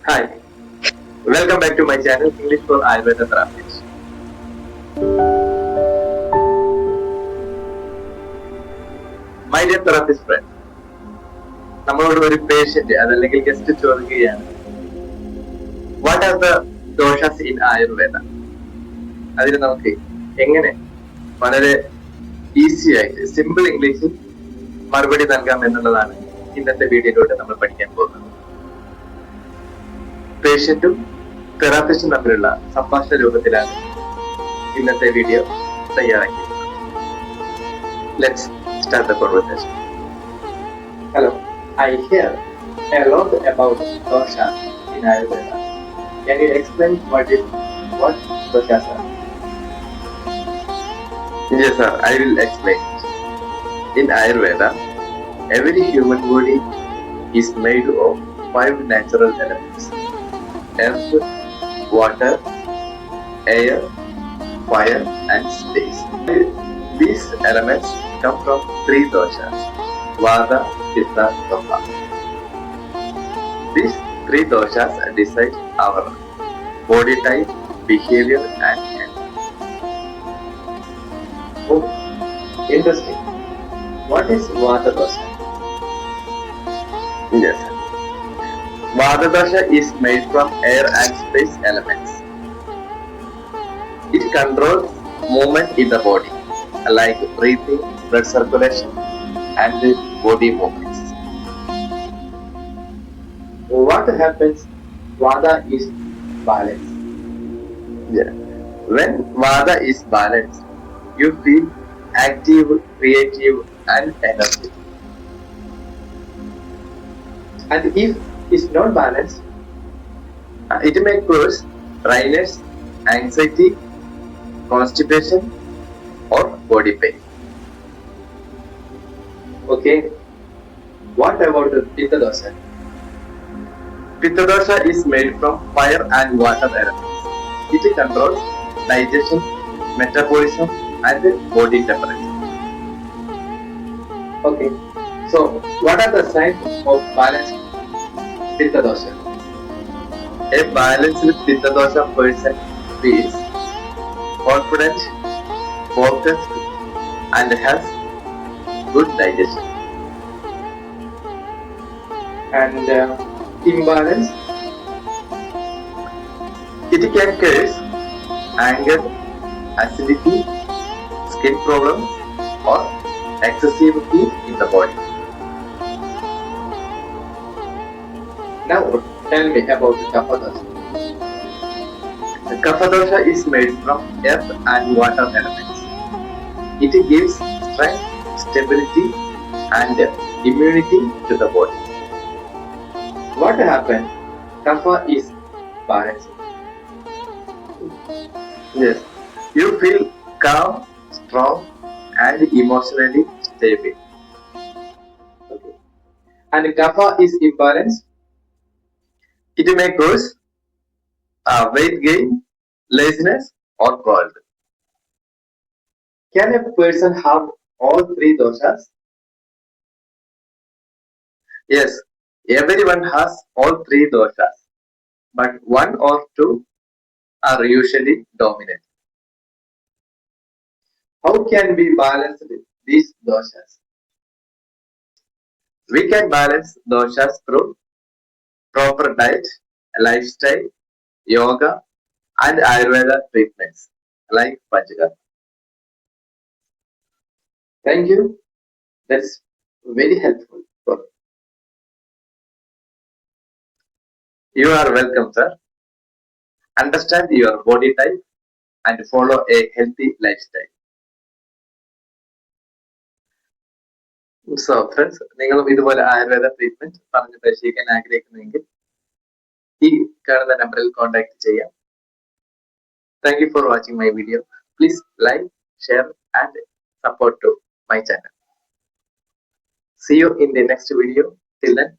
Hi, welcome back to my channel English for Ayurveda Therapies. My dear therapist friend, നമ്മളോട് ഒരു patient അതല്ലെങ്കിൽ guest ചോദിക്കുകയാണ് what are the doshas in Ayurveda. അതിന് നമുക്ക് എങ്ങനെ വളരെ ഈസി ആയിട്ട് സിമ്പിൾ ഇംഗ്ലീഷിൽ മറുപടി നൽകാം എന്നുള്ളതാണ് ഇന്നത്തെ വീഡിയോയിലൂടെ നമ്മൾ പഠിക്കാൻ പോകുന്നത്. പേഷ്യന്റും തെറാപ്പിസ്റ്റും തമ്മിലുള്ള സംഭാഷണ രൂപത്തിലാണ് ഇന്നത്തെ വീഡിയോ തയ്യാറാക്കിയത്. Let's start the conversation. Hello, I hear a lot about dosha in Ayurveda. Can you explain what doshas are? Yes, sir. I will explain. In Ayurveda, every human body is made of 5 natural elements: earth, water, air, fire, and space. These elements come from 3 doshas: Vata, Pitta, Kapha. These 3 doshas decide our body type, behavior, and health. Oh, interesting. What is Vata dosha? Yes. Vata dosha is made from air and space elements. It controls movement in the body, like breathing, blood circulation, and body movements. What happens Vata is balanced? Yeah. When Vata is balanced, you feel active, creative, and energetic. And if it's not balanced, it may cause dryness, anxiety, constipation, or body pain. Okay, what about the Pitta dosha? Pitta dosha is made from fire and water elements. It controls digestion, metabolism, and body temperature. Okay, so what are the signs of balanced Pitta dosha? A balanced Pitta dosha person feels confident, focused, and has good digestion. And imbalance, it can cause anger, acidity, skin problems, or excessive heat in the body. Now tell me about the Kapha dosha. The Kapha dosha is made from earth and water elements. It gives strength, stability, and immunity to the body. What happens? Kapha is balanced. Yes, you feel calm, strong, and emotionally stable. Okay. And Kapha is imbalanced. It may cause weight gain, laziness, or cold. Can a person have all 3 doshas? Yes, everyone has all 3 doshas, but 1 or 2 are usually dominant. How can we balance these doshas? We can balance doshas through proper diet, lifestyle, yoga, and Ayurveda treatments like Panchakarma. Thank you. That's very helpful. You are welcome, sir. Understand your body type and follow a healthy lifestyle. So, friends, നിങ്ങളും ഇതുപോലെ Ayurveda treatment പറഞ്ഞ് പരിശീലിക്കാൻ ആഗ്രഹിക്കുന്നുവെങ്കിൽ ഈ കാണുന്ന നമ്പറിൽ contact ചെയ്യാം. Thank you for watching my video. Please like, share, and support to my channel. See you in the next video. Till then,